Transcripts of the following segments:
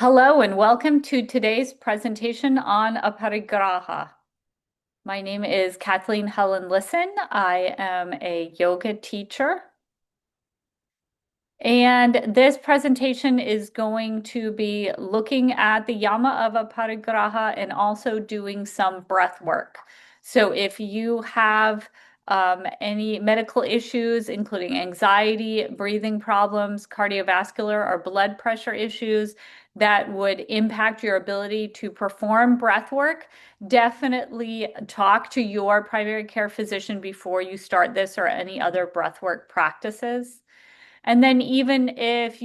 Hello and welcome to today's presentation on Aparigraha. My name is Kathleen Helen Lisson. I am a yoga teacher. And this presentation is going to be looking at the Yama of Aparigraha and also doing some breath work. So if you have any medical issues, including anxiety, breathing problems, cardiovascular or blood pressure issues that would impact your ability to perform breath work, definitely talk to your primary care physician before you start this or any other breath work practices. And then even if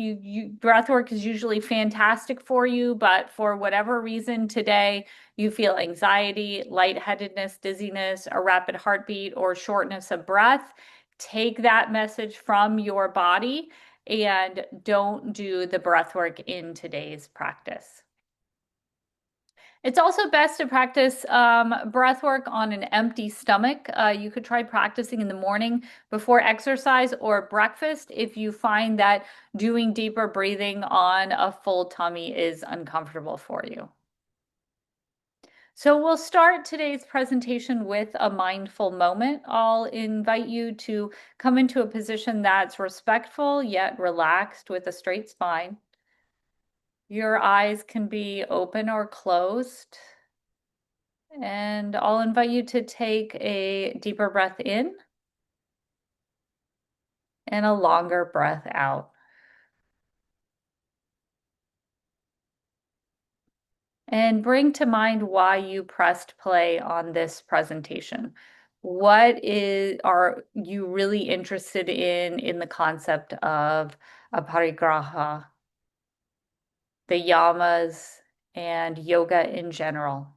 breath work is usually fantastic for you, but for whatever reason today you feel anxiety, lightheadedness, dizziness, a rapid heartbeat, or shortness of breath, take that message from your body and don't do the breath work in today's practice. It's also best to practice breath work on an empty stomach. You could try practicing in the morning before exercise or breakfast if you find that doing deeper breathing on a full tummy is uncomfortable for you. So we'll start today's presentation with a mindful moment. I'll invite you to come into a position that's respectful yet relaxed with a straight spine. Your eyes can be open or closed. And I'll invite you to take a deeper breath in and a longer breath out. And bring to mind why you pressed play on this presentation. Are you really interested in the concept of aparigraha, the yamas, and yoga in general?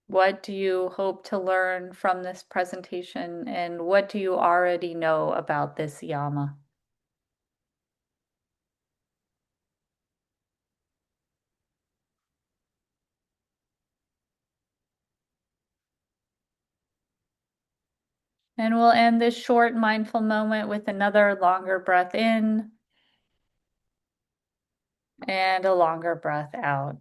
What do you hope to learn from this presentation, and what do you already know about this yama? And we'll end this short mindful moment with another longer breath in and a longer breath out.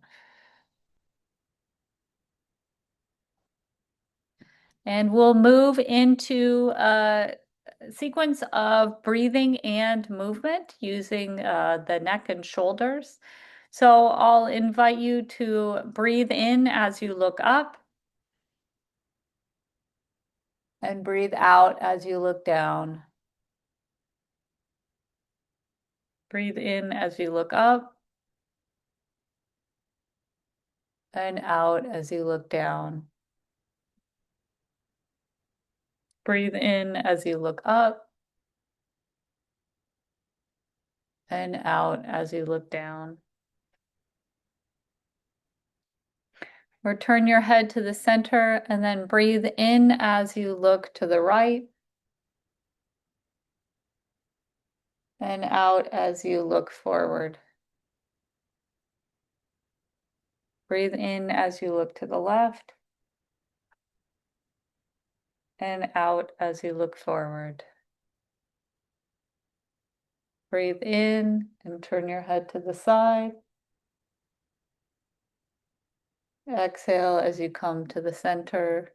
And we'll move into a sequence of breathing and movement using the neck and shoulders. So I'll invite you to breathe in as you look up and breathe out as you look down. Breathe in as you look up and out as you look down. Breathe in as you look up and out as you look down. Or turn your head to the center and then breathe in as you look to the right and out as you look forward. Breathe in as you look to the left and out as you look forward. Breathe in and turn your head to the side. Exhale as you come to the center.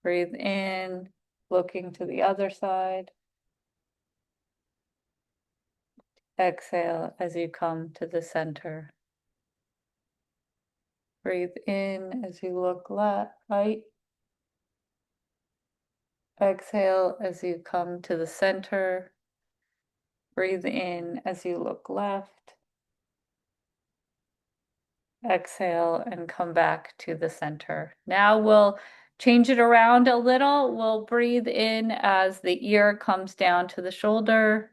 Breathe in, looking to the other side. Exhale as you come to the center. Breathe in as you look left, right. Exhale as you come to the center. Breathe in as you look left. Exhale and come back to the center. Now we'll change it around a little. We'll breathe in as the ear comes down to the shoulder.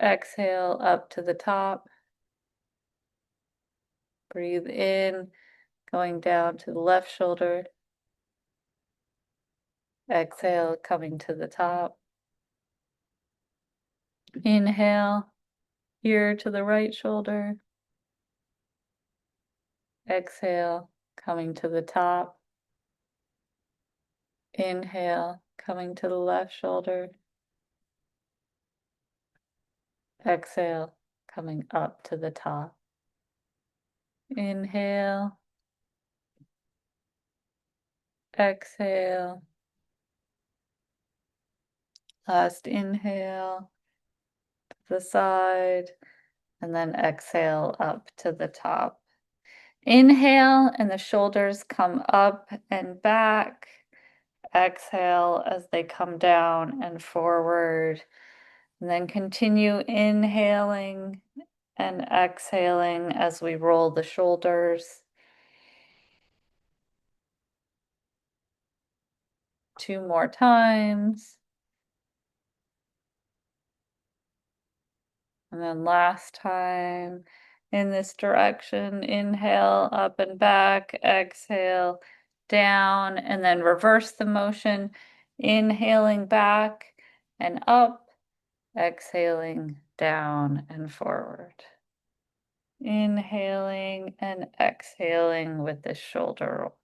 Exhale up to the top. Breathe in, going down to the left shoulder. Exhale, coming to the top. Inhale, ear to the right shoulder. Exhale, coming to the top. Inhale, coming to the left shoulder. Exhale, coming up to the top. Inhale, exhale. Last inhale to the side, and then exhale up to the top. Inhale, and the shoulders come up and back. Exhale as they come down and forward. And then continue inhaling and exhaling as we roll the shoulders. Two more times. And then last time in this direction, inhale up and back, exhale down, and then reverse the motion, inhaling back and up, exhaling down and forward. Inhaling and exhaling with the shoulder roll.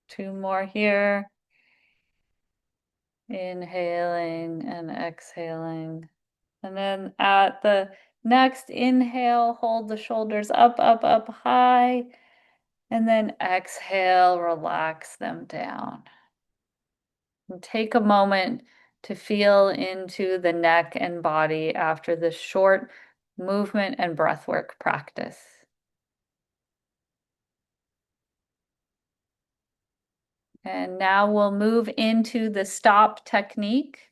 Two more here. Inhaling and exhaling. And then at the next inhale, hold the shoulders up, up, up high. And then exhale, relax them down. And take a moment to feel into the neck and body after this short movement and breathwork practice. And now we'll move into the stop technique.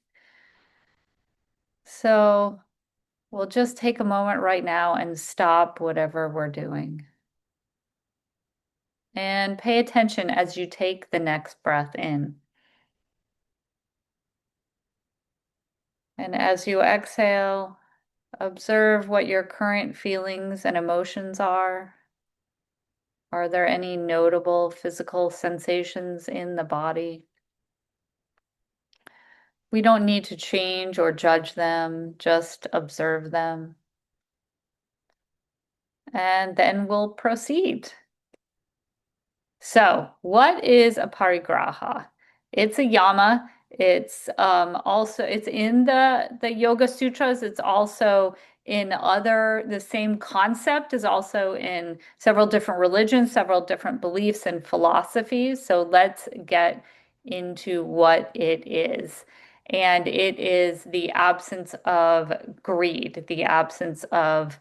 So we'll just take a moment right now and stop whatever we're doing. And pay attention as you take the next breath in. And as you exhale, observe what your current feelings and emotions are. Are there any notable physical sensations in the body? We don't need to change or judge them, just observe them. And then we'll proceed. So, what is Aparigraha? It's a yama. It's also it's in the Yoga Sutras. It's also in other the same concept is also in several different religions, several different beliefs and philosophies. So let's get into what it is. And it is the absence of greed, the absence of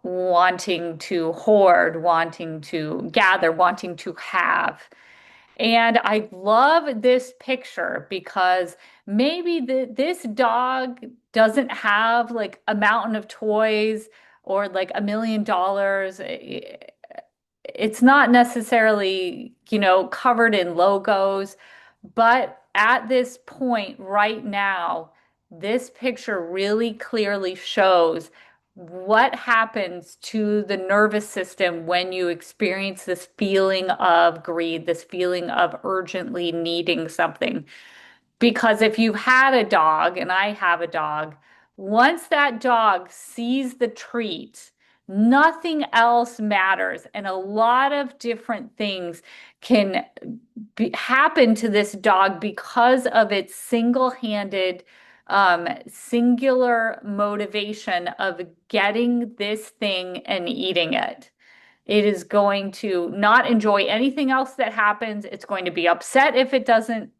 wanting to hoard, wanting to gather, wanting to have. And I love this picture because maybe this dog doesn't have like a mountain of toys or like $1 million. It's not necessarily, covered in logos, but at this point right now, this picture really clearly shows what happens to the nervous system when you experience this feeling of greed, this feeling of urgently needing something. Because if you've had a dog, and I have a dog, once that dog sees the treat, nothing else matters. And a lot of different things can happen to this dog because of its single-handed, singular motivation of getting this thing and eating it. It is going to not enjoy anything else that happens. It's going to be upset if it doesn't,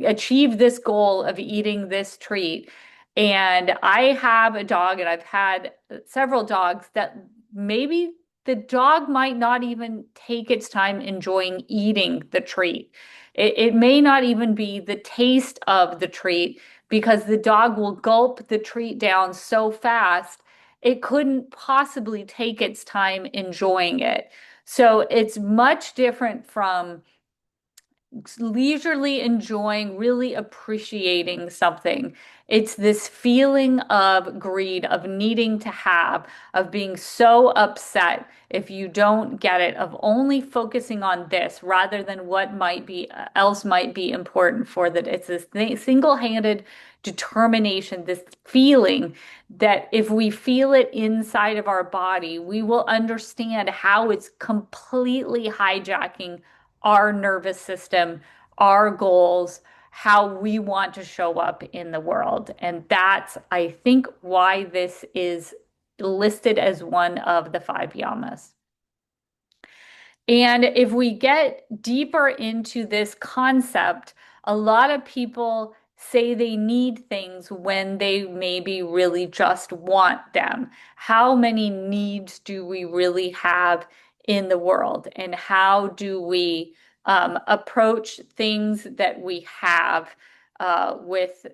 achieve this goal of eating this treat. And I have a dog, and I've had several dogs that maybe the dog might not even take its time enjoying eating the treat. It may not even be the taste of the treat because the dog will gulp the treat down so fast it couldn't possibly take its time enjoying it. So it's much different from leisurely enjoying, really appreciating something. It's this feeling of greed, of needing to have, of being so upset if you don't get it, of only focusing on this rather than what might be else might be important for that. It's this single-handed determination, this feeling that if we feel it inside of our body, we will understand how it's completely hijacking our nervous system, our goals, how we want to show up in the world. And that's, I think, why this is listed as one of the five yamas. And if we get deeper into this concept, a lot of people say they need things when they maybe really just want them. How many needs do we really have in the world? And how do we approach things that we have with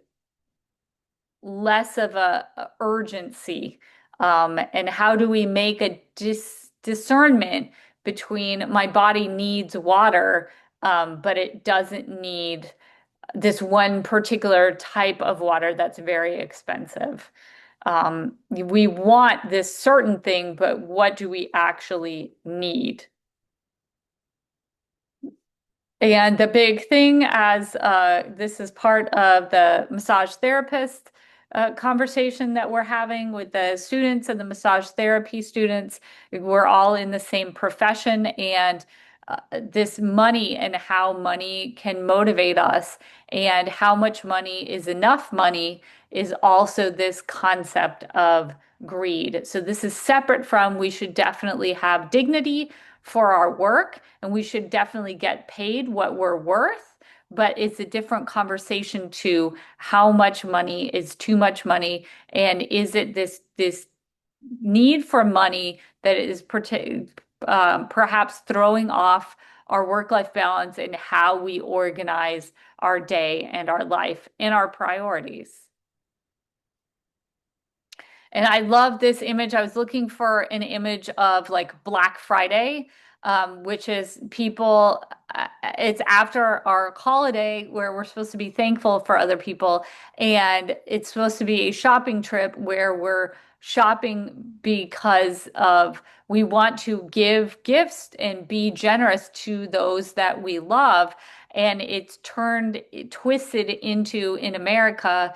less of a urgency? And how do we make a discernment between my body needs water, but it doesn't need this one particular type of water that's very expensive? We want this certain thing, but what do we actually need? And the big thing, as this is part of the massage therapist conversation that we're having with the students and the massage therapy students, we're all in the same profession, and this money and how money can motivate us and how much money is enough money is also this concept of greed. So this is separate from we should definitely have dignity for our work, and we should definitely get paid what we're worth. But it's a different conversation to how much money is too much money, and is it this need for money that is perhaps throwing off our work-life balance and how we organize our day and our life and our priorities. And I love this image. I was looking for an image of like Black Friday, which is people, it's after our holiday where we're supposed to be thankful for other people. And it's supposed to be a shopping trip where we're shopping because of we want to give gifts and be generous to those that we love. And it's twisted into in America.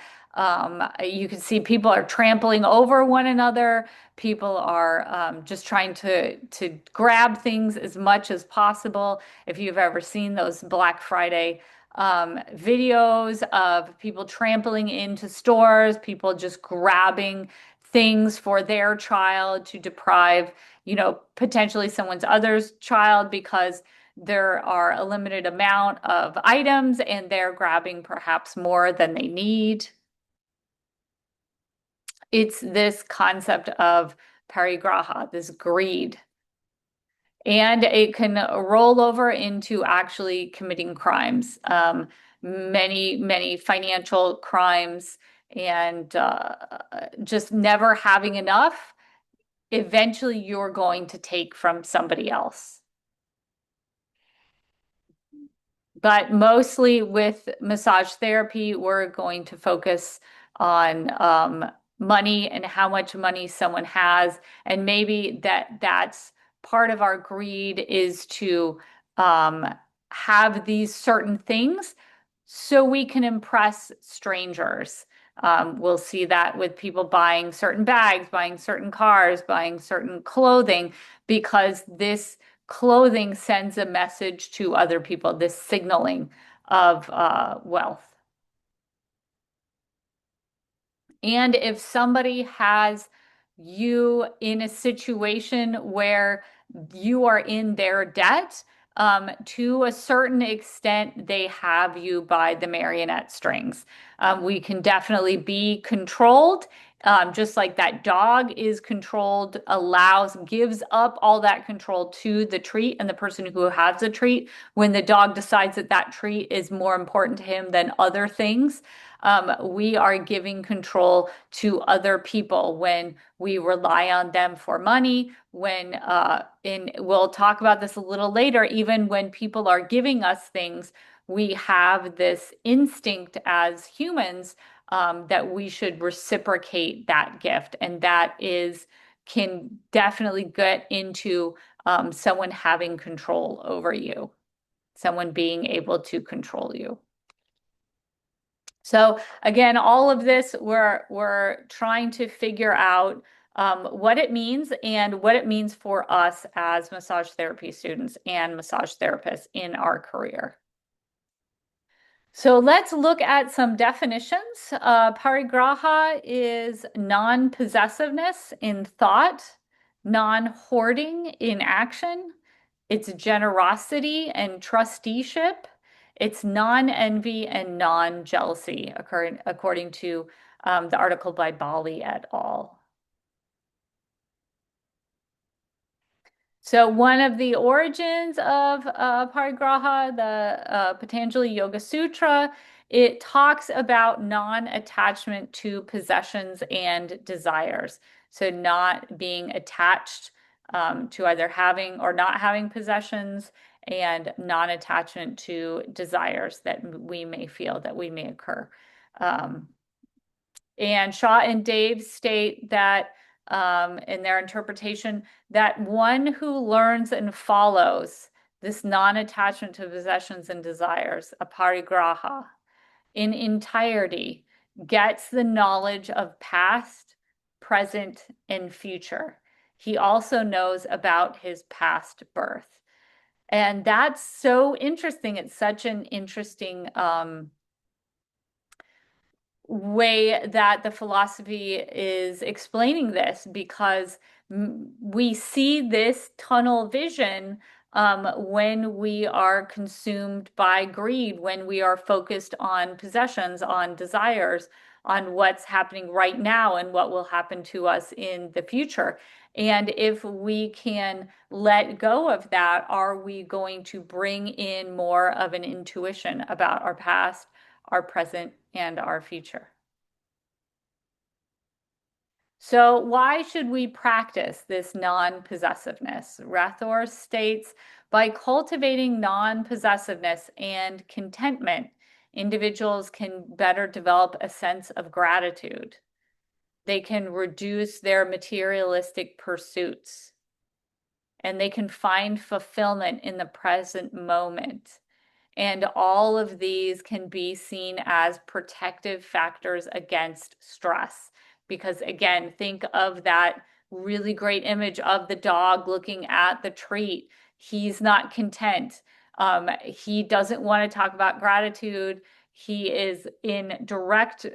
You can see people are trampling over one another. People are just trying to grab things as much as possible. If you've ever seen those Black Friday videos of people trampling into stores, people just grabbing things for their child to deprive, potentially someone's other's child because there are a limited amount of items and they're grabbing perhaps more than they need. It's this concept of parigraha, this greed. And it can roll over into actually committing crimes, many financial crimes, and just never having enough. Eventually, you're going to take from somebody else. But mostly with massage therapy, we're going to focus on money and how much money someone has. And maybe that's part of our greed is to have these certain things so we can impress strangers. We'll see that with people buying certain bags, buying certain cars, buying certain clothing, because this clothing sends a message to other people, this signaling of wealth. And if somebody has you in a situation where you are in their debt, to a certain extent, they have you by the marionette strings. We can definitely be controlled, just like that dog is controlled, gives up all that control to the treat and the person who has the treat. When the dog decides that that treat is more important to him than other things, we are giving control to other people when we rely on them for money. We'll talk about this a little later, even when people are giving us things, we have this instinct as humans that we should reciprocate that gift. And that can definitely get into someone having control over you, someone being able to control you. So again, all of this, we're trying to figure out what it means and what it means for us as massage therapy students and massage therapists in our career. So let's look at some definitions. Parigraha is non-possessiveness in thought, non-hoarding in action. It's generosity and trusteeship. It's non-envy and non-jealousy, according to the article by Bali et al. So one of the origins of Parigraha, the Patanjali Yoga Sutra, it talks about non-attachment to possessions and desires. So not being attached to either having or not having possessions, and non-attachment to desires that we may feel, that we may occur. And Shaw and Dave state that in their interpretation, that one who learns and follows this non-attachment to possessions and desires, aparigraha, in entirety, gets the knowledge of past, present, and future. He also knows about his past birth. And that's so interesting. It's such an interesting way that the philosophy is explaining this, because we see this tunnel vision when we are consumed by greed, when we are focused on possessions, on desires, on what's happening right now and what will happen to us in the future. And if we can let go of that, are we going to bring in more of an intuition about our past, our present, and our future? So why should we practice this non-possessiveness? Rathor states, by cultivating non-possessiveness and contentment, individuals can better develop a sense of gratitude. They can reduce their materialistic pursuits, and they can find fulfillment in the present moment. And all of these can be seen as protective factors against stress. Because again, think of that really great image of the dog looking at the treat. He's not content. He doesn't want to talk about gratitude. He is in direct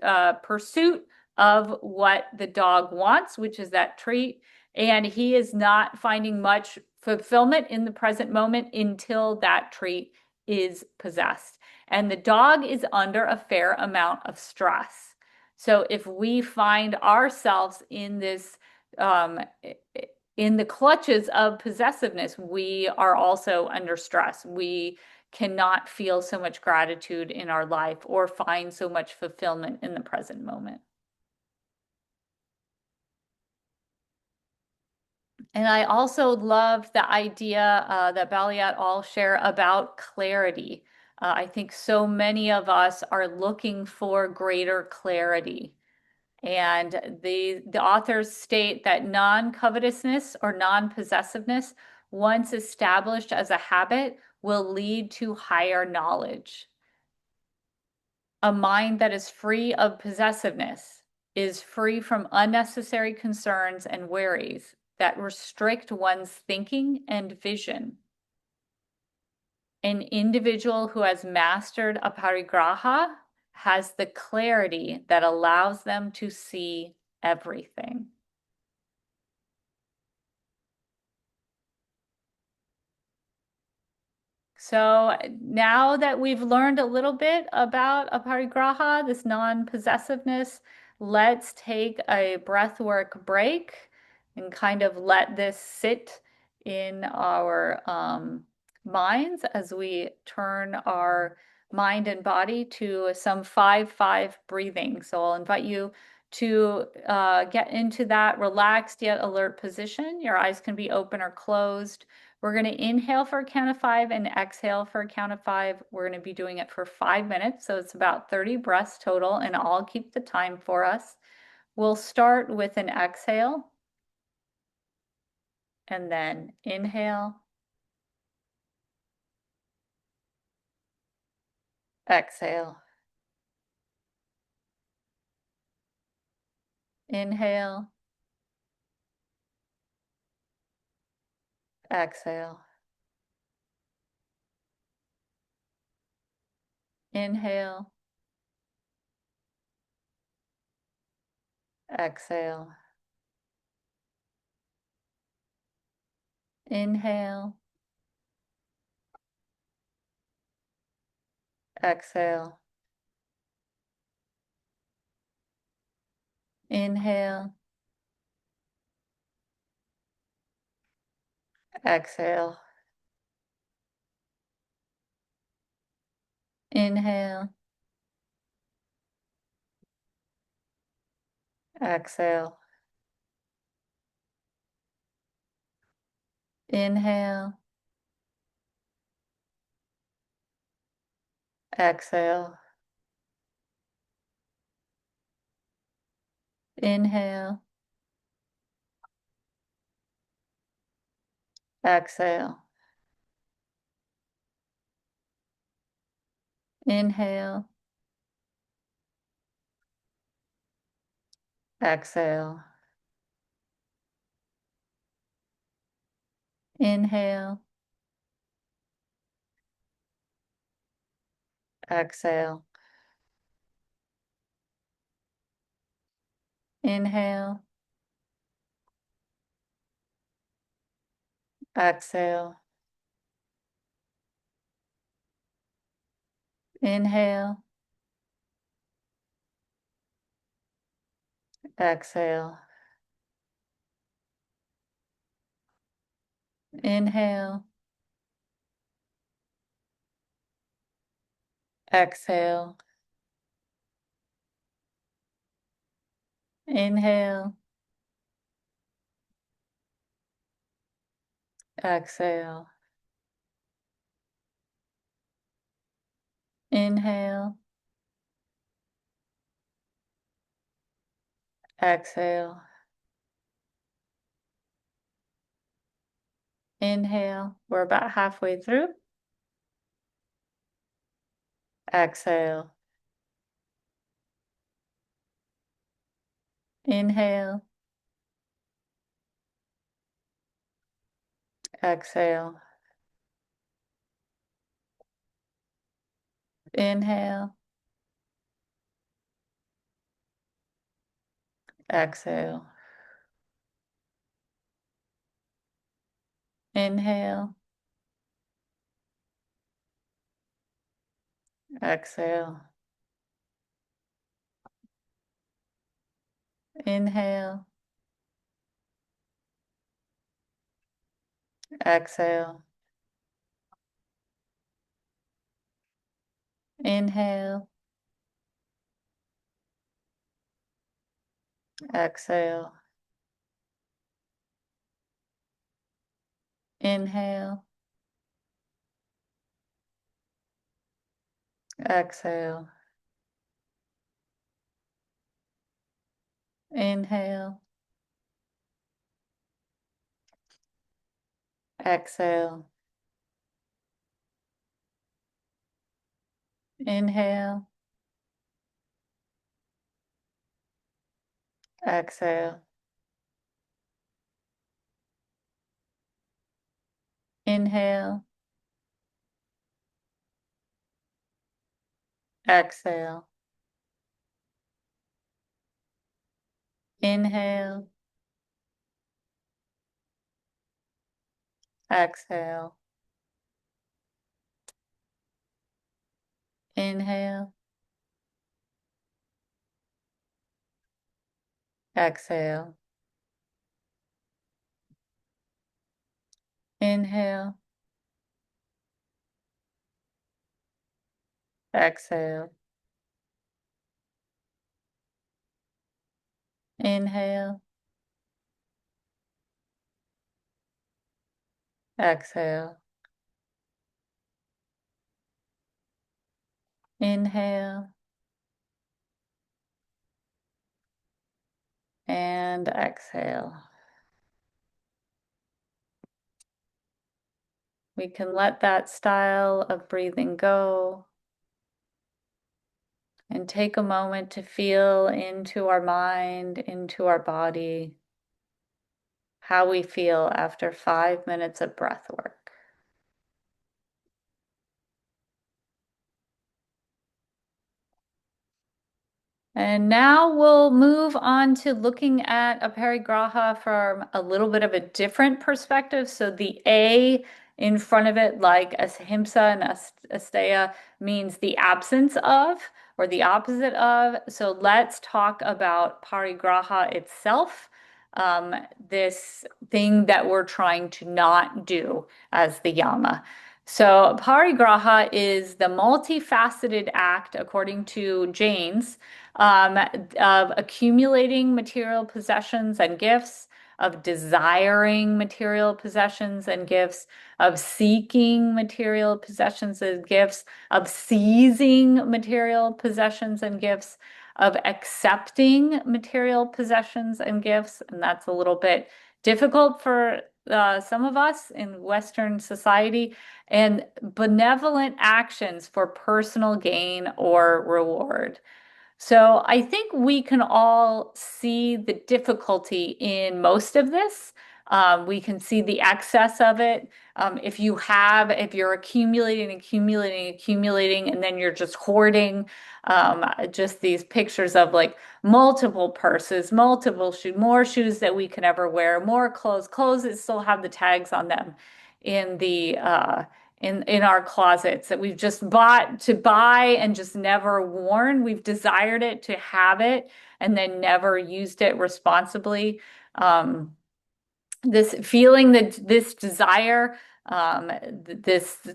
pursuit of what the dog wants, which is that treat. And he is not finding much fulfillment in the present moment until that treat is possessed. And the dog is under a fair amount of stress. So if we find ourselves in this, in the clutches of possessiveness, we are also under stress. We cannot feel so much gratitude in our life or find so much fulfillment in the present moment. And I also love the idea that Bali et al. Share about clarity. I think so many of us are looking for greater clarity. And the authors state that non-covetousness or non-possessiveness, once established as a habit, will lead to higher knowledge. A mind that is free of possessiveness is free from unnecessary concerns and worries that restrict one's thinking and vision. An individual who has mastered aparigraha has the clarity that allows them to see everything. So now that we've learned a little bit about aparigraha, this non-possessiveness, let's take a breathwork break and kind of let this sit in our minds as we turn our mind and body to some 5-5 breathing. So I'll invite you to get into that relaxed yet alert position. Your eyes can be open or closed. We're going to inhale for a count of 5 and exhale for a count of 5. We're going to be doing it for 5 minutes, so it's about 30 breaths total, and I'll keep the time for us. We'll start with an exhale, and then inhale, exhale, inhale, exhale, inhale, exhale, inhale, exhale, inhale, exhale, inhale, exhale, inhale, exhale, inhale, exhale, inhale, exhale, inhale, exhale, inhale, exhale, inhale, exhale, inhale, exhale, inhale, exhale, inhale, exhale, inhale. We're about halfway through. Exhale, inhale, exhale, inhale, exhale, inhale, exhale, inhale, exhale, inhale, exhale, inhale, exhale, inhale, exhale, inhale, exhale, inhale, exhale, inhale, exhale, inhale, exhale, inhale, exhale, inhale, Exhale. Inhale and exhale. We can let that style of breathing go and take a moment to feel into our mind, into our body, how we feel after 5 minutes of breath work. And now we'll move on to looking at Aparigraha from a little bit of a different perspective. So the A in front of it, like ahimsa and asteya, means the absence of or the opposite of. So let's talk about parigraha itself, this thing that we're trying to not do as the yama. So parigraha is the multifaceted act, according to James, of accumulating material possessions and gifts, of desiring material possessions and gifts, of seeking material possessions and gifts, of seizing material possessions and gifts, of accepting material possessions and gifts. And that's a little bit difficult for some of us in Western society, and benevolent actions for personal gain or reward. So I think we can all see the difficulty in most of this. We can see the excess of it. If you're accumulating, and then you're just hoarding, just these pictures of like multiple purses, multiple shoes, more shoes that we can ever wear, more clothes that still have the tags on them in the in our closets that we've just bought to buy and just never worn. We've desired it to have it and then never used it responsibly. Um, this feeling that this desire, this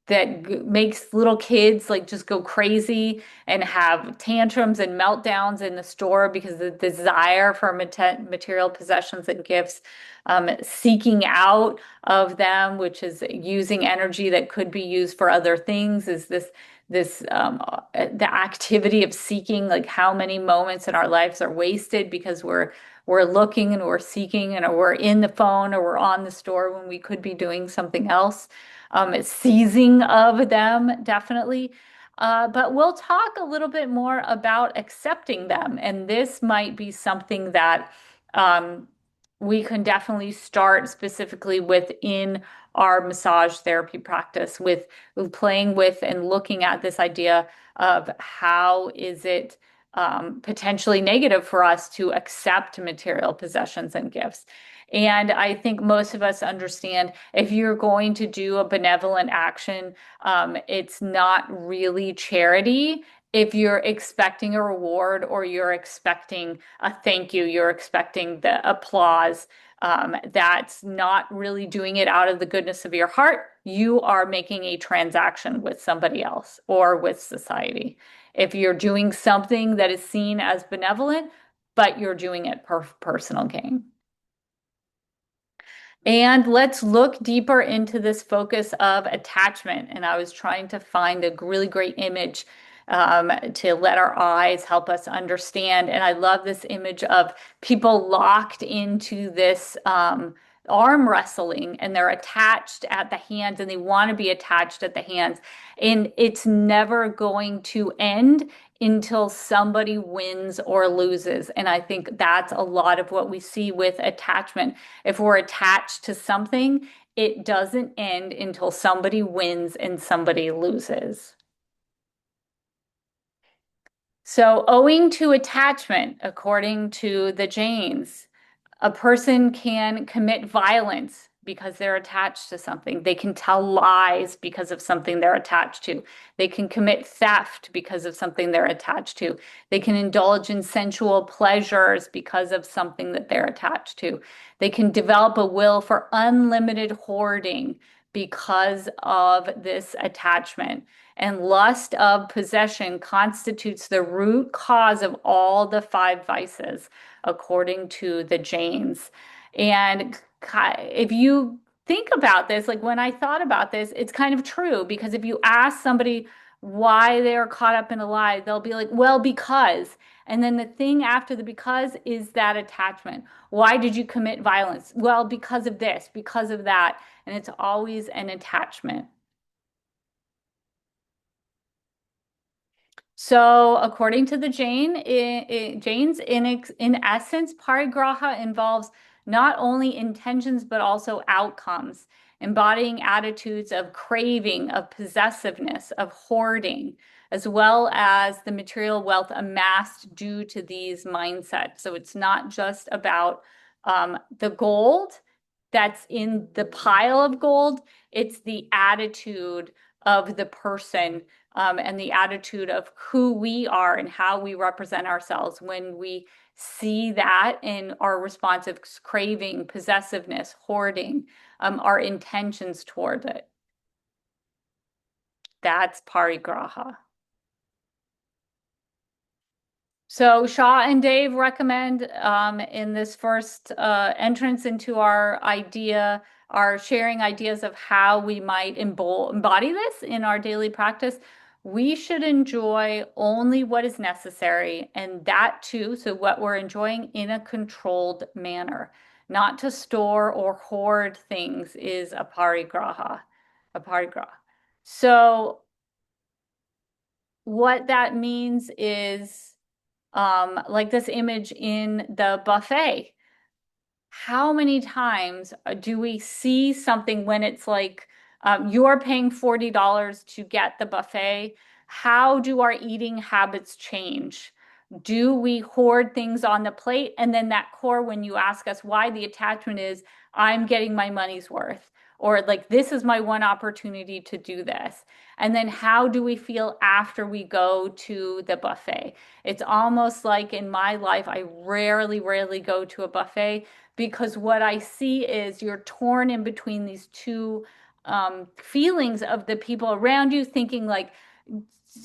that makes little kids like just go crazy and have tantrums and meltdowns in the store because the desire for material possessions and gifts, seeking out of them, which is using energy that could be used for other things, is the activity of seeking, like how many moments in our lives are wasted because we're looking and we're seeking and we're in the phone or we're on the store when we could be doing something else. It's seizing of them, definitely. But we'll talk a little bit more about accepting them. And this might be something that um, we can definitely start specifically within our massage therapy practice with playing with and looking at this idea of how is it potentially negative for us to accept material possessions and gifts. And I think most of us understand if you're going to do a benevolent action, it's not really charity. If you're expecting a reward or you're expecting a thank you, you're expecting the applause, that's not really doing it out of the goodness of your heart. You are making a transaction with somebody else or with society. If you're doing something that is seen as benevolent, but you're doing it for personal gain. And let's look deeper into this focus of attachment. And I was trying to find a really great image to let our eyes help us understand. And I love this image of people locked into this arm wrestling and they're attached at the hands and they want to be attached at the hands. And it's never going to end until somebody wins or loses. And I think that's a lot of what we see with attachment. If we're attached to something, it doesn't end until somebody wins and somebody loses. So, owing to attachment, according to the Jains, a person can commit violence because they're attached to something. They can tell lies because of something they're attached to. They can commit theft because of something they're attached to. They can indulge in sensual pleasures because of something that they're attached to. They can develop a will for unlimited hoarding because of this attachment. And lust of possession constitutes the root cause of all the five vices according to the Jains. And if you think about this, like when I thought about this, it's kind of true because if you ask somebody why they're caught up in a lie, they'll be like, well, because. And then the thing after the because is that attachment. Why did you commit violence? Well, because of this, because of that. And it's always an attachment. So, according to the Jains, in essence, parigraha involves not only intentions but also outcomes, embodying attitudes of craving, of possessiveness, of hoarding, as well as the material wealth amassed due to these mindsets. So, it's not just about the gold that's in the pile of gold, it's the attitude of the person and the attitude of who we are and how we represent ourselves when we see that in our response of craving, possessiveness, hoarding, our intentions toward it. That's parigraha. So Shaw and Dave recommend in this first entrance into our idea, are sharing ideas of how we might embody this in our daily practice. We should enjoy only what is necessary, and that too, so what we're enjoying in a controlled manner. Not to store or hoard things is a parigraha, a parigraha. So what that means is like this image in the buffet. How many times do we see something when it's like you're paying $40 to get the buffet? How do our eating habits change? Do we hoard things on the plate? And then that core, when you ask us why, the attachment is, I'm getting my money's worth, or like, this is my one opportunity to do this. And then how do we feel after we go to the buffet? It's almost like in my life, I rarely go to a buffet because what I see is you're torn in between these two feelings of the people around you, thinking like,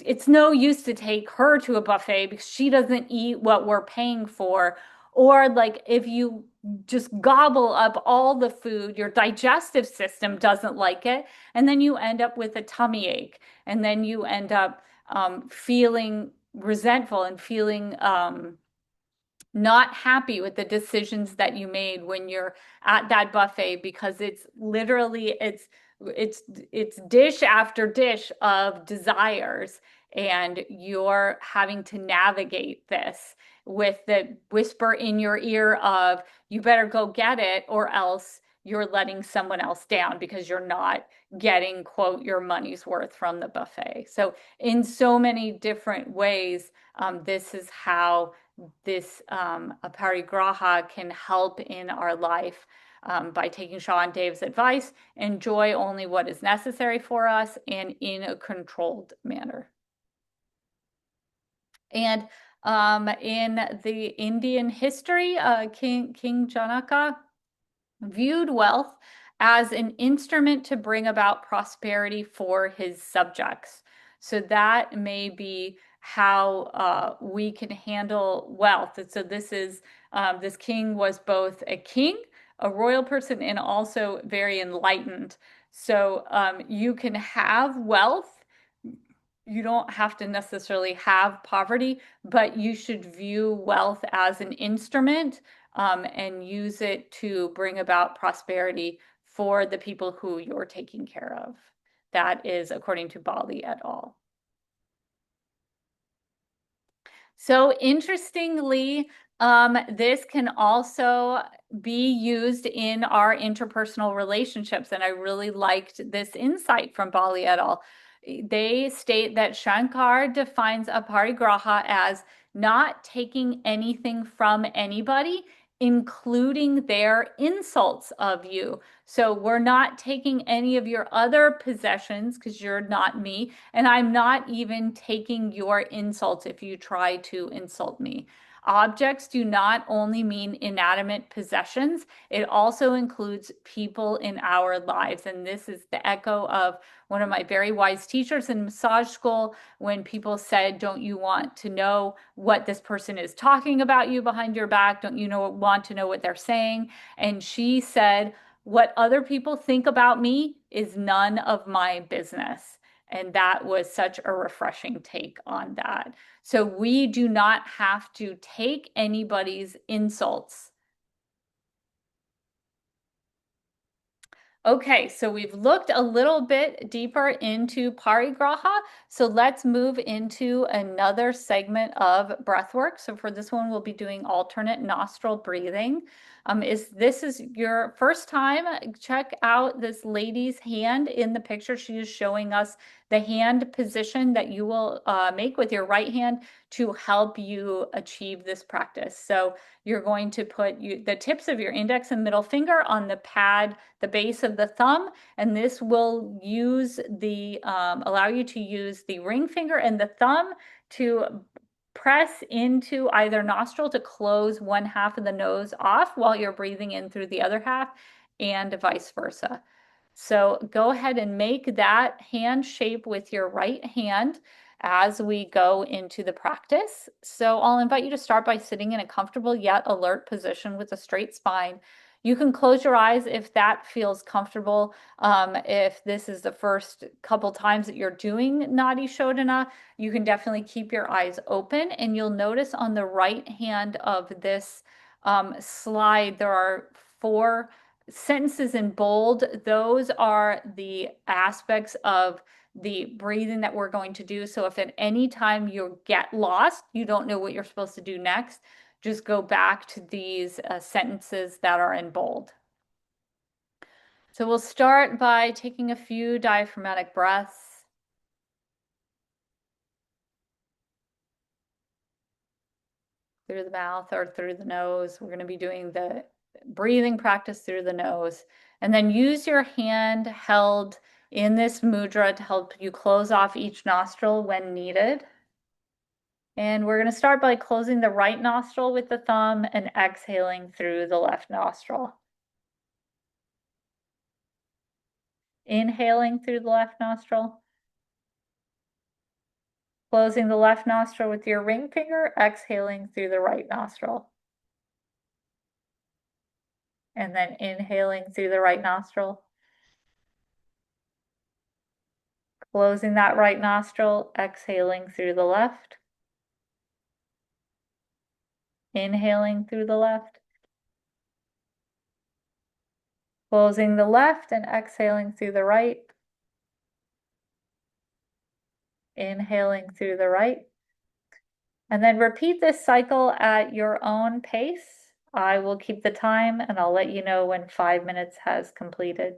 it's no use to take her to a buffet because she doesn't eat what we're paying for. Or like if you just gobble up all the food, your digestive system doesn't like it. And then you end up with a tummy ache. And then you end up feeling resentful and feeling not happy with the decisions that you made when you're at that buffet because it's literally it's dish after dish of desires, and you're having to navigate this with the whisper in your ear of you better go get it or else you're letting someone else down because you're not getting quote your money's worth from the buffet. So in so many different ways, this is how this aparigraha can help in our life by taking Shaw and Dave's advice, enjoy only what is necessary for us and in a controlled manner. And in the Indian history, King Janaka viewed wealth as an instrument to bring about prosperity for his subjects. So that may be how we can handle wealth. And so this king was both a king, a royal person, and also very enlightened. So you can have wealth. You don't have to necessarily have poverty, but you should view wealth as an instrument and use it to bring about prosperity for the people who you're taking care of. That is according to Bali et al. So interestingly, this can also be used in our interpersonal relationships. And I really liked this insight from Bali et al. They state that Shankar defines aparigraha as not taking anything from anybody, including their insults of you. So we're not taking any of your other possessions because you're not me. And I'm not even taking your insults if you try to insult me. Objects do not only mean inanimate possessions, it also includes people in our lives. And this is the echo of one of my very wise teachers in massage school when people said, don't you want to know what this person is talking about you behind your back? Don't you want to know what they're saying? And she said, What other people think about me is none of my business. And that was such a refreshing take on that. So we do not have to take anybody's insults. Okay, so we've looked a little bit deeper into parigraha. So let's move into another segment of breath work. So for this one, we'll be doing alternate nostril breathing. Is this is your first time, check out this lady's hand in the picture. She is showing us the hand position that you will make with your right hand to help you achieve this practice. So you're going to put the tips of your index and middle finger on the pad, the base of the thumb, and this will use the allow you to use the ring finger and the thumb to press into either nostril to close one half of the nose off while you're breathing in through the other half, and vice versa. So go ahead and make that hand shape with your right hand as we go into the practice. So I'll invite you to start by sitting in a comfortable yet alert position with a straight spine. You can close your eyes if that feels comfortable. If this is the first couple times that you're doing Nadi Shodhana, you can definitely keep your eyes open, and you'll notice on the right hand of this slide, there are 4 sentences in bold. Those are the aspects of the breathing that we're going to do. So if at any time you get lost, you don't know what you're supposed to do next, just go back to these sentences that are in bold. So we'll start by taking a few diaphragmatic breaths. Through the mouth or through the nose. We're going to be doing the breathing practice through the nose. And then use your hand held in this mudra to help you close off each nostril when needed. And we're going to start by closing the right nostril with the thumb and exhaling through the left nostril. Inhaling through the left nostril. Closing the left nostril with your ring finger, exhaling through the right nostril. And then inhaling through the right nostril. Closing that right nostril, exhaling through the left. Inhaling through the left. Closing the left and exhaling through the right. Inhaling through the right. And then repeat this cycle at your own pace. I will keep the time and I'll let you know when 5 minutes has completed.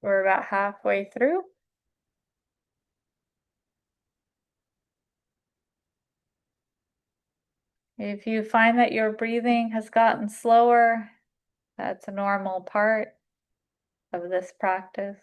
We're about halfway through. If you find that your breathing has gotten slower, that's a normal part of this practice.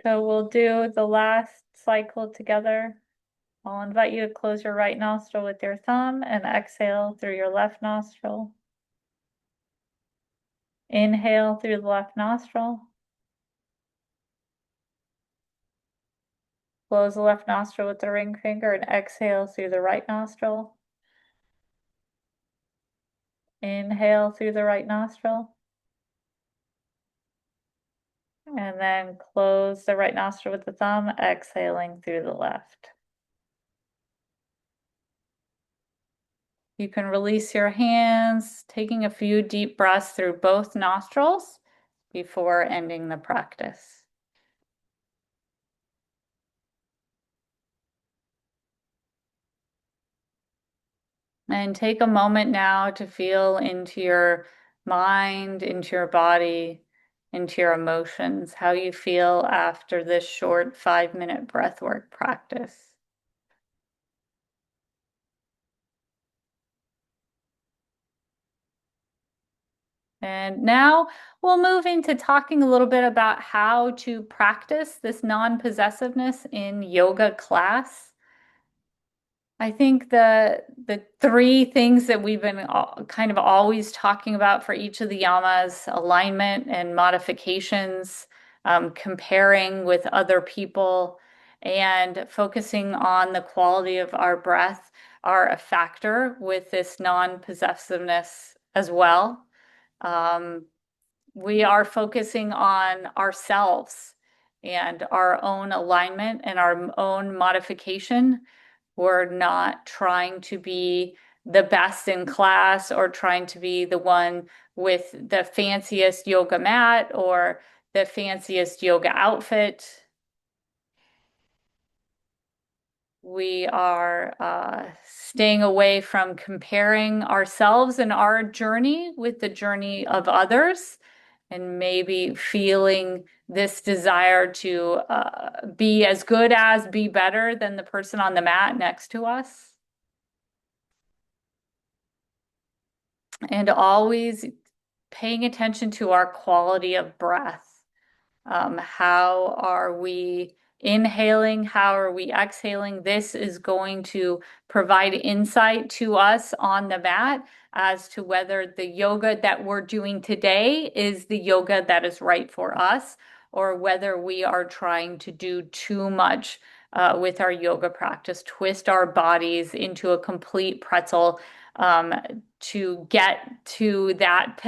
So we'll do the last cycle together. I'll invite you to close your right nostril with your thumb and exhale through your left nostril. Inhale through the left nostril. Close the left nostril with the ring finger and exhale through the right nostril. Inhale through the right nostril. And then close the right nostril with the thumb, exhaling through the left. You can release your hands, taking a few deep breaths through both nostrils before ending the practice. And take a moment now to feel into your mind, into your body, into your emotions, how you feel after this short 5-minute breathwork practice. And now we'll move into talking a little bit about how to practice this non-possessiveness in yoga class. I think the three things that we've been kind of always talking about for each of the yamas, alignment and modifications, comparing with other people, and focusing on the quality of our breath are a factor with this non-possessiveness as well. Um, we are focusing on ourselves and our own alignment and our own modification. We're not trying to be the best in class or trying to be the one with the fanciest yoga mat or the fanciest yoga outfit. We are staying away from comparing ourselves and our journey with the journey of others, and maybe feeling this desire to be as good as, be better than the person on the mat next to us. And always paying attention to our quality of breath. How are we inhaling? How are we exhaling? This is going to provide insight to us on the mat as to whether the yoga that we're doing today is the yoga that is right for us, or whether we are trying to do too much with our yoga practice, twist our bodies into a complete pretzel to get to that,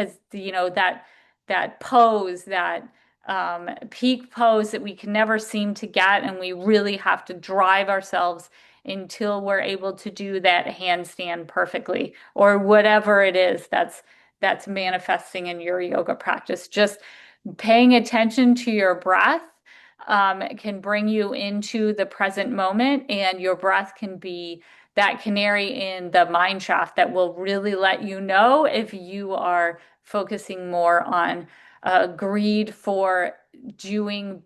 that pose, that peak pose that we can never seem to get, and we really have to drive ourselves until we're able to do that handstand perfectly, or whatever it is that's manifesting in your yoga practice. Just paying attention to your breath can bring you into the present moment, and your breath can be that canary in the mine shaft that will really let you know if you are focusing more on greed for doing,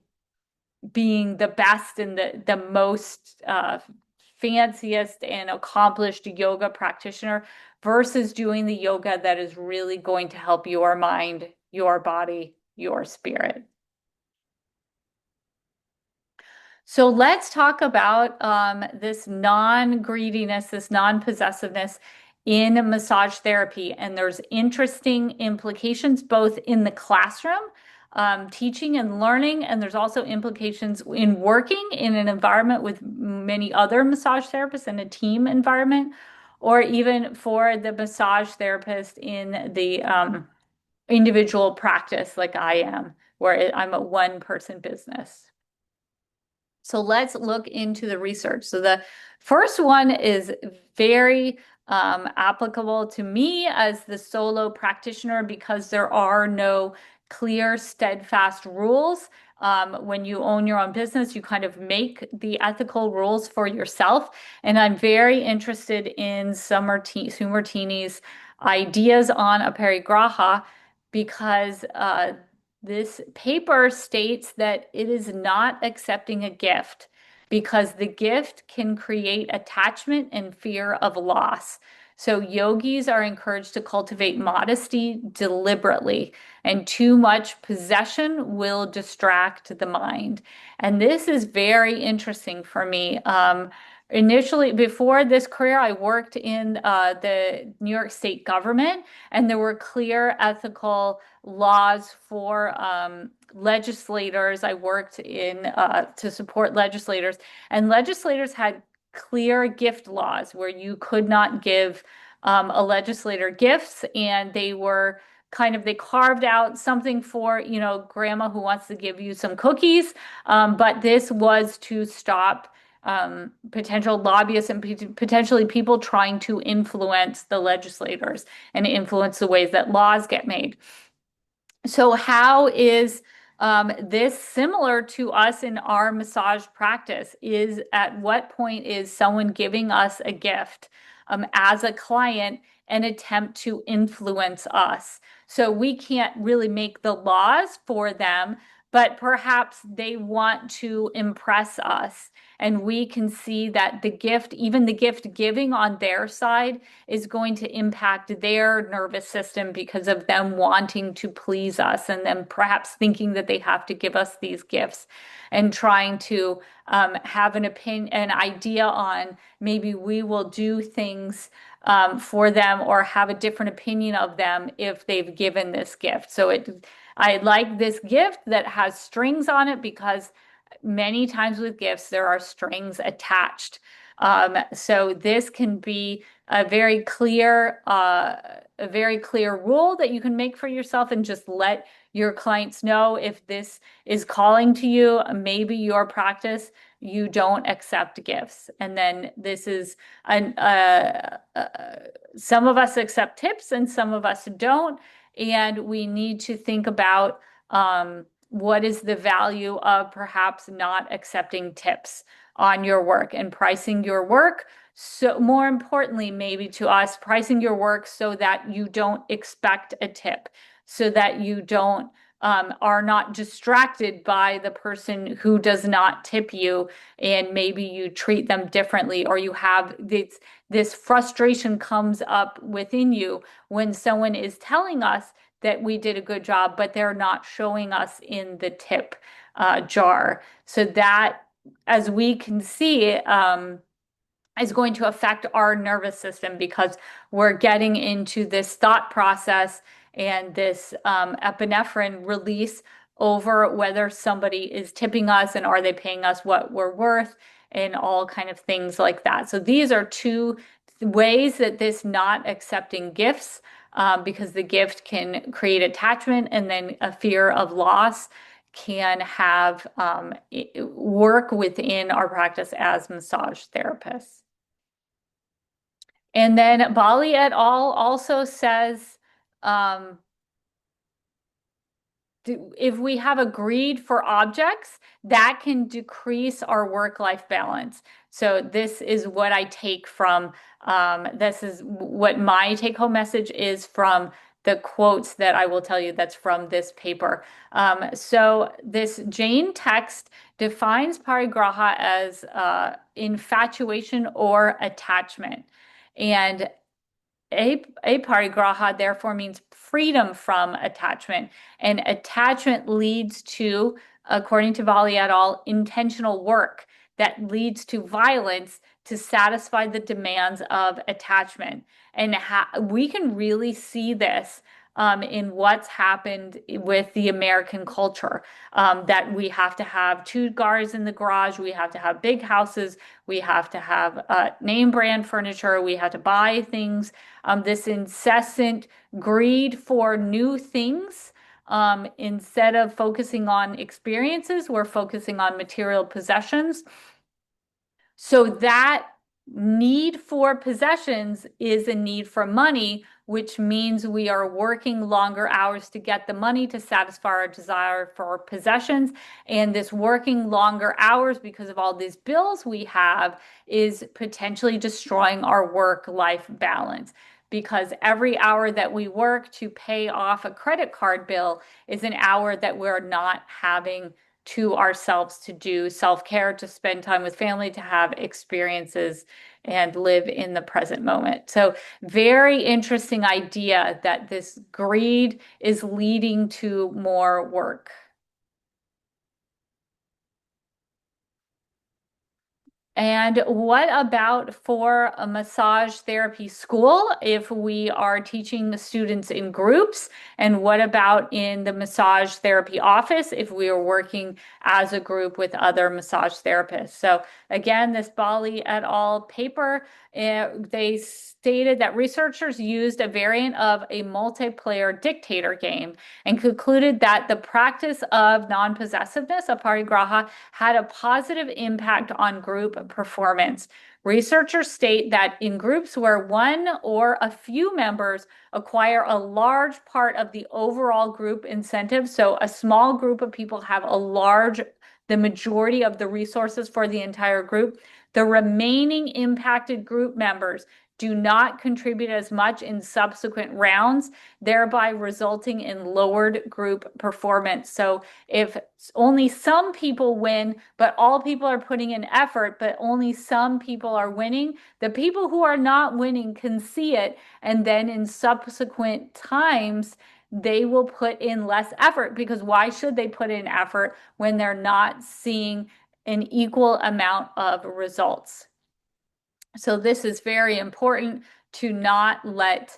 being the best and the most fanciest and accomplished yoga practitioner versus doing the yoga that is really going to help your mind, your body, your spirit. So let's talk about this non-greediness, this non-possessiveness in massage therapy. And there's interesting implications both in the classroom, teaching and learning, and there's also implications in working in an environment with many other massage therapists in a team environment, or even for the massage therapist in the individual practice like I am, where I'm a one-person business. So let's look into the research. So the first one is very applicable to me as the solo practitioner because there are no clear, steadfast rules. When you own your own business, you kind of make the ethical rules for yourself. And I'm very interested in Sammartini's ideas on Aparigraha because this paper states that it is not accepting a gift because the gift can create attachment and fear of loss. So yogis are encouraged to cultivate modesty deliberately, and too much possession will distract the mind. And this is very interesting for me. Initially, before this career, I worked in the New York State government, and there were clear ethical laws for legislators. I worked in to support legislators, and legislators had clear gift laws where you could not give a legislator gifts, and they were kind of, they carved out something for, you know, grandma who wants to give you some cookies, but this was to stop potential lobbyists and potentially people trying to influence the legislators and influence the ways that laws get made. So how is this similar to us in our massage practice? Is at what point is someone giving us a gift as a client an attempt to influence us? So we can't really make the laws for them, but perhaps they want to impress us. And we can see that the gift, even the gift giving on their side, is going to impact their nervous system because of them wanting to please us and then perhaps thinking that they have to give us these gifts and trying to have an opinion, an idea on maybe we will do things for them or have a different opinion of them if they've given this gift. So I like this gift that has strings on it because many times with gifts, there are strings attached. So this can be a very clear rule that you can make for yourself and just let your clients know if this is calling to you, maybe your practice, you don't accept gifts. And then this is some of us accept tips and some of us don't. And we need to think about what is the value of perhaps not accepting tips on your work and pricing your work. So more importantly, maybe to us, pricing your work so that you don't expect a tip, so that you don't are not distracted by the person who does not tip you, and maybe you treat them differently, or you have this frustration comes up within you when someone is telling us that we did a good job, but they're not showing us in the tip jar. So that, as we can see, is going to affect our nervous system because we're getting into this thought process and this epinephrine release over whether somebody is tipping us and are they paying us what we're worth and all kind of things like that. So these are two ways that this not accepting gifts, because the gift can create attachment and then a fear of loss, can have work within our practice as massage therapists. And then Bali et al. Also says, if we have a greed for objects, that can decrease our work-life balance. So this is what I take from, this is what my take-home message is from the quotes that I will tell you that's from this paper. So this Jain text defines parigraha as infatuation or attachment. And Aparigraha therefore means freedom from attachment, and attachment leads to, according to Bali et al., intentional work that leads to violence to satisfy the demands of attachment. And we can really see this in what's happened with the American culture, that we have to have two cars in the garage, we have to have big houses, we have to have name brand furniture, we have to buy things. This incessant greed for new things. Instead of focusing on experiences, we're focusing on material possessions. So that need for possessions is a need for money, which means we are working longer hours to get the money to satisfy our desire for possessions. And this working longer hours because of all these bills we have is potentially destroying our work-life balance. Because every hour that we work to pay off a credit card bill is an hour that we're not having to ourselves to do self-care, to spend time with family, to have experiences and live in the present moment. So very interesting idea that this greed is leading to more work. And what about for a massage therapy school if we are teaching the students in groups? And what about in the massage therapy office if we are working as a group with other massage therapists? So again, this Bali et al. Paper, they stated that researchers used a variant of a multiplayer dictator game and concluded that the practice of non-possessiveness, aparigraha, had a positive impact on group performance. Researchers state that in groups where one or a few members acquire a large part of the overall group incentive, so a small group of people have the majority of the resources for the entire group, the remaining impacted group members do not contribute as much in subsequent rounds, thereby resulting in lowered group performance. So if only some people win, but all people are putting in effort, but only some people are winning, the people who are not winning can see it, and then in subsequent times, they will put in less effort, because why should they put in effort when they're not seeing an equal amount of results? So this is very important to not let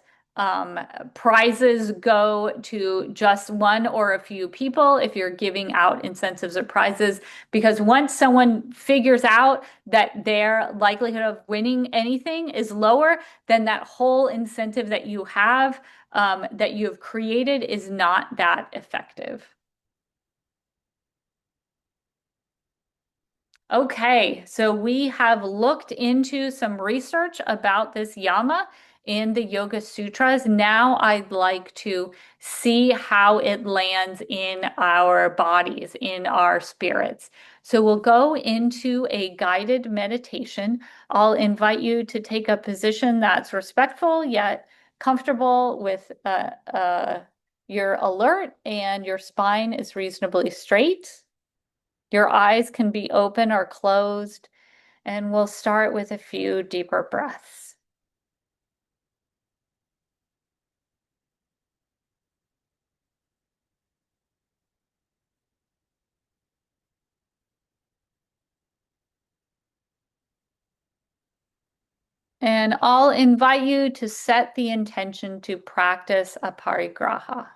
prizes go to just one or a few people if you're giving out incentives or prizes, because once someone figures out that their likelihood of winning anything is lower, then that whole incentive that you have created is not that effective. Okay, so we have looked into some research about this yama in the Yoga Sutras. Now I'd like to see how it lands in our bodies, in our spirits. So we'll go into a guided meditation. I'll invite you to take a position that's respectful yet comfortable with you're alert and your spine is reasonably straight. Your eyes can be open or closed, and we'll start with a few deeper breaths. And I'll invite you to set the intention to practice aparigraha.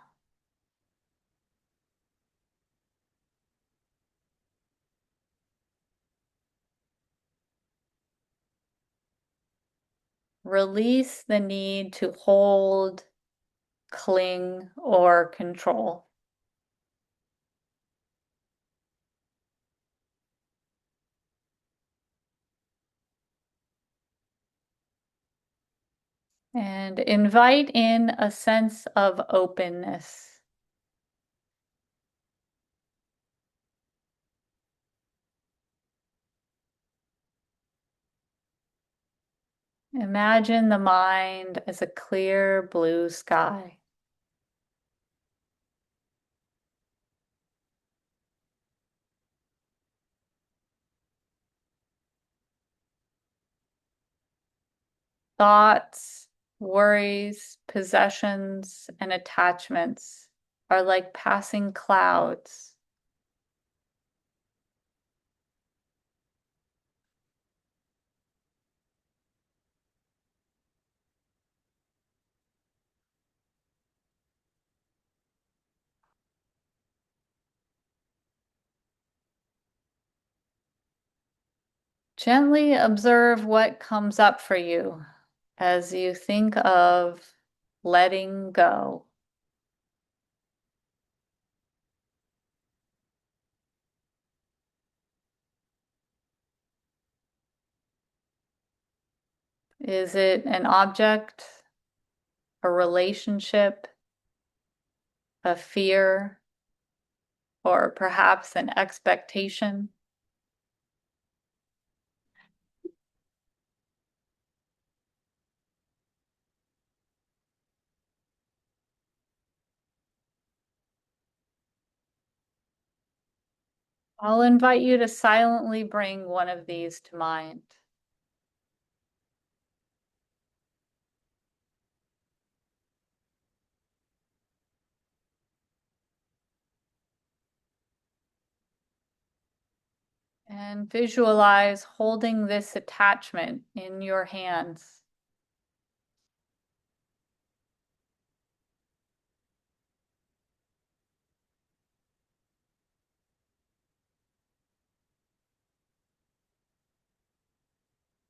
Release the need to hold, cling, or control. And invite in a sense of openness. Imagine the mind as a clear blue sky. Thoughts, worries, possessions, and attachments are like passing clouds. Gently observe what comes up for you as you think of letting go. Is it an object, a relationship, a fear, or perhaps an expectation? I'll invite you to silently bring one of these to mind. And visualize holding this attachment in your hands.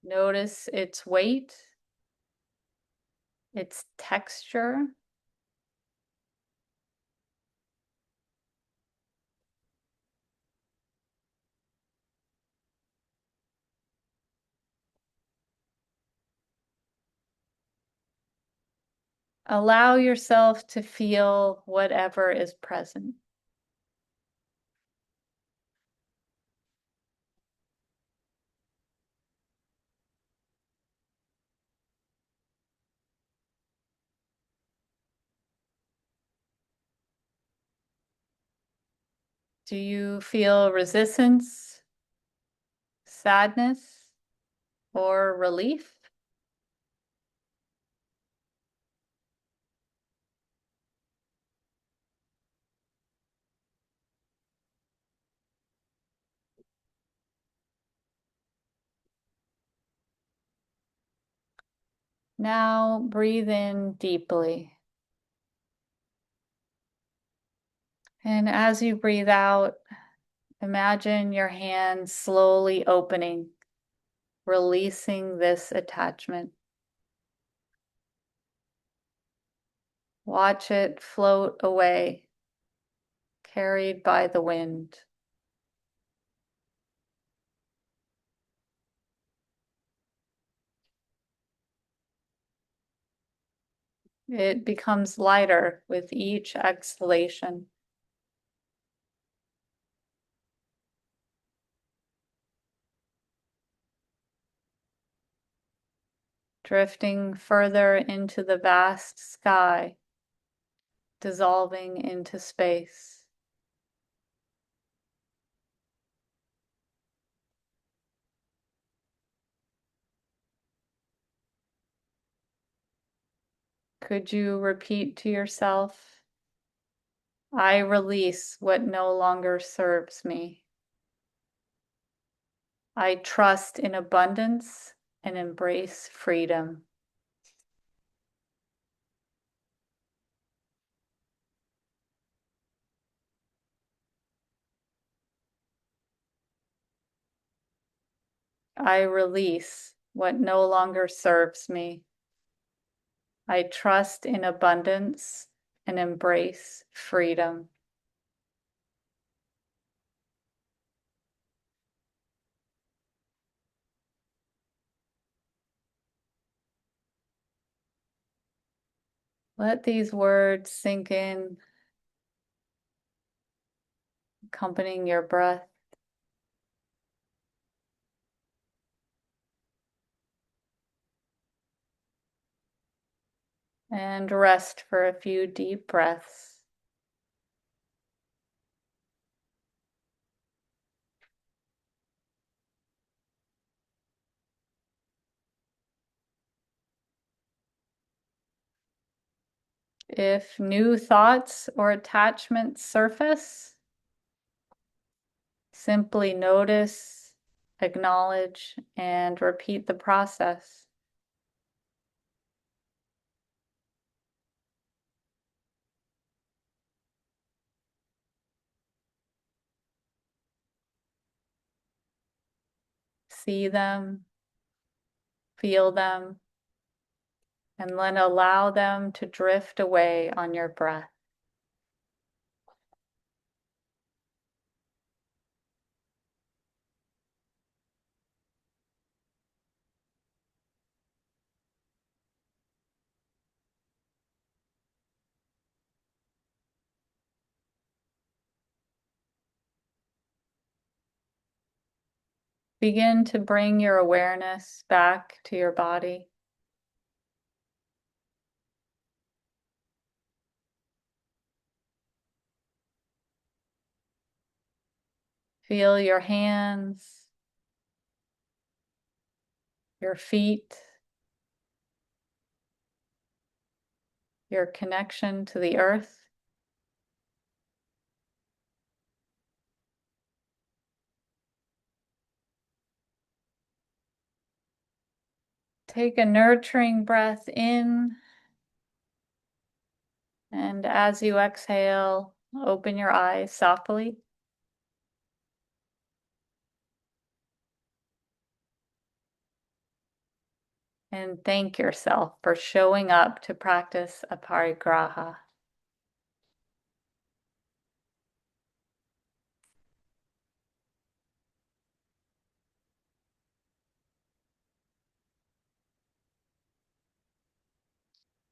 Notice its weight, its texture. Allow yourself to feel whatever is present. Do you feel resistance, sadness, or relief? Now breathe in deeply. And as you breathe out, imagine your hands slowly opening, releasing this attachment. Watch it float away, carried by the wind. It becomes lighter with each exhalation. Drifting further into the vast sky, dissolving into space. Could you repeat to yourself, I release what no longer serves me. I trust in abundance and embrace freedom. I release what no longer serves me. I trust in abundance and embrace freedom. Let these words sink in, accompanying your breath. And rest for a few deep breaths. If new thoughts or attachments surface, simply notice, acknowledge, and repeat the process. See them, feel them, and then allow them to drift away on your breath. Begin to bring your awareness back to your body. Feel your hands, your feet, your connection to the earth. Take a nurturing breath in, and as you exhale, open your eyes softly. And thank yourself for showing up to practice Aparigraha.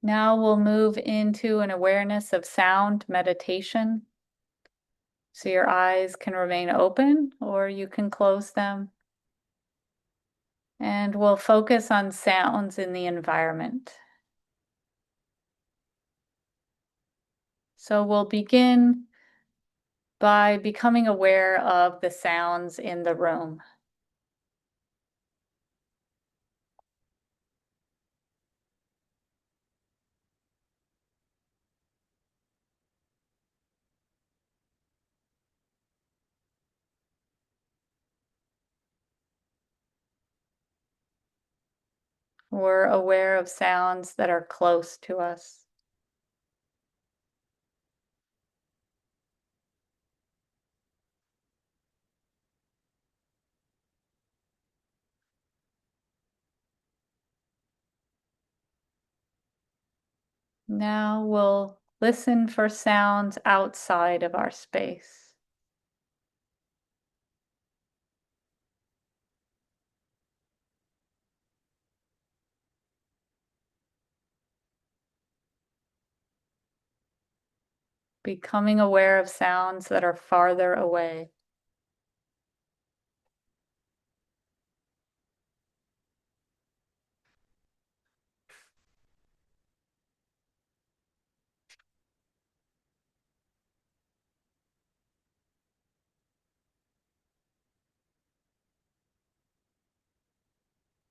Now we'll move into an awareness of sound meditation. So your eyes can remain open or you can close them. And we'll focus on sounds in the environment. So we'll begin by becoming aware of the sounds in the room. We're aware of sounds that are close to us. Now we'll listen for sounds outside of our space. Becoming aware of sounds that are farther away.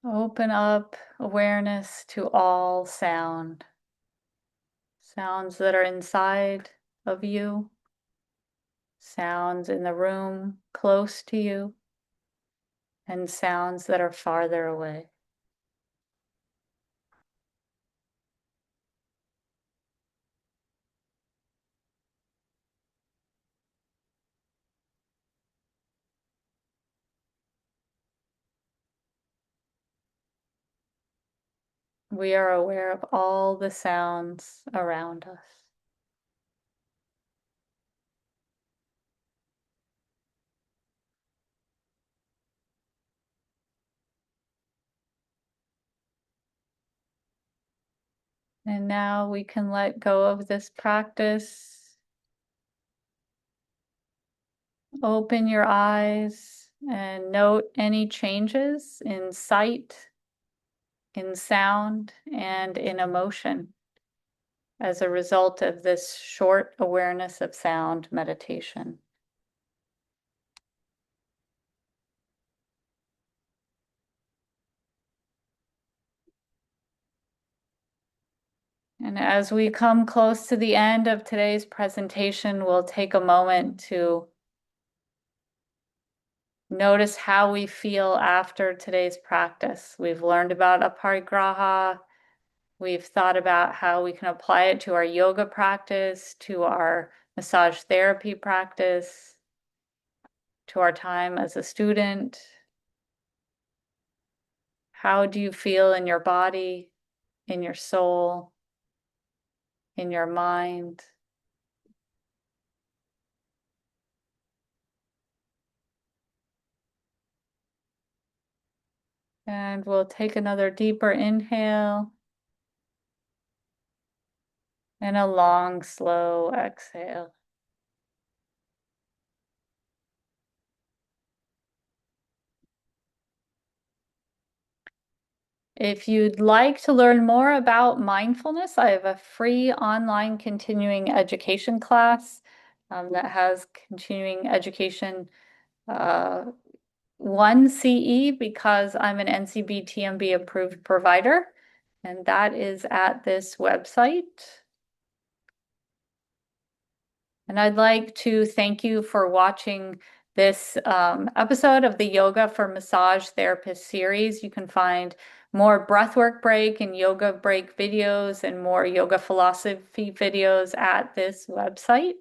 Open up awareness to all sound. Sounds that are inside of you, sounds in the room close to you, and sounds that are farther away. We are aware of all the sounds around us. And now we can let go of this practice. Open your eyes and note any changes in sight, in sound, and in emotion as a result of this short awareness of sound meditation. And as we come close to the end of today's presentation, we'll take a moment to notice how we feel after today's practice. We've learned about Aparigraha. We've thought about how we can apply it to our yoga practice, to our massage therapy practice, to our time as a student. How do you feel in your body, in your soul, in your mind? And we'll take another deeper inhale and a long, slow exhale. If you'd like to learn more about mindfulness, I have a free online continuing education class that has continuing education 1 CE because I'm an NCB TMB approved provider, and that is at this website. And I'd like to thank you for watching this episode of the Yoga for Massage Therapist series. You can find more breathwork break and yoga break videos and more yoga philosophy videos at this website.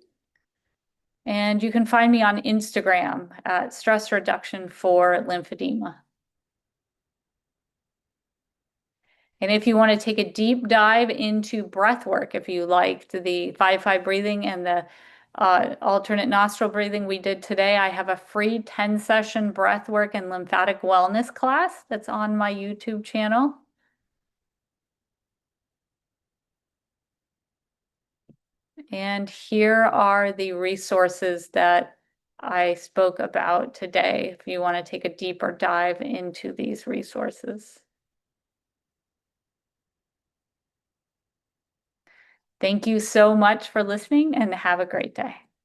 And you can find me on Instagram at Stress Reduction for Lymphedema. And if you want to take a deep dive into breath work, if you liked the 5-5 breathing and the alternate nostril breathing we did today, I have a free 10-session breath work and lymphatic wellness class that's on my YouTube channel. And here are the resources that I spoke about today, if you want to take a deeper dive into these resources. Thank you so much for listening and have a great day.